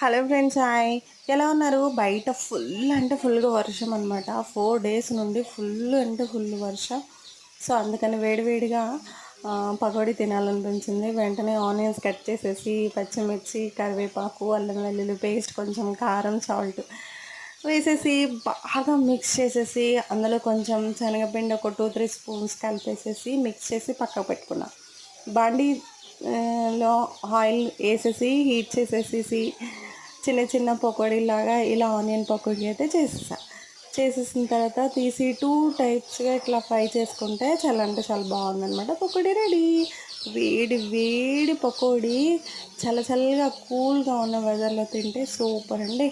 Hello friends, hi. ఎలా ఉన్నారు? బయట ఫుల్ అంటే ఫుల్గా వర్షం అనమాట. 4 డేస్ నుండి ఫుల్ అంటే ఫుల్ వర్షం. సో అందుకని వేడివేడిగా పకోడీ తినాలనిపించింది. వెంటనే ఆనియన్స్ కట్ చేసేసి, పచ్చిమిర్చి, కరివేపాకు, అల్లం వెల్లుల్లి పేస్ట్, కొంచెం కారం, సాల్ట్ వేసేసి బాగా మిక్స్ చేసేసి, అందులో కొంచెం శనగపిండి ఒక 2-3 స్పూన్స్ కలిపేసేసి మిక్స్ చేసి పక్కకు పెట్టుకున్నా. బాండీ లో ఆయిల్ వేసేసి హీట్ చేసేసి చిన్న చిన్న పకోడీలాగా ఇలా ఆనియన్ పకోడీ అయితే చేసేసిన తర్వాత తీసి 2 టైప్స్గా ఇట్లా ఫ్రై చేసుకుంటే చాలా అంటే చాలా బాగుందన్నమాట. పకోడీ రెడీ. వేడి వేడి పకోడీ చల్లగా కూల్గా ఉన్న వెదర్లో తింటే సూపర్ అండి.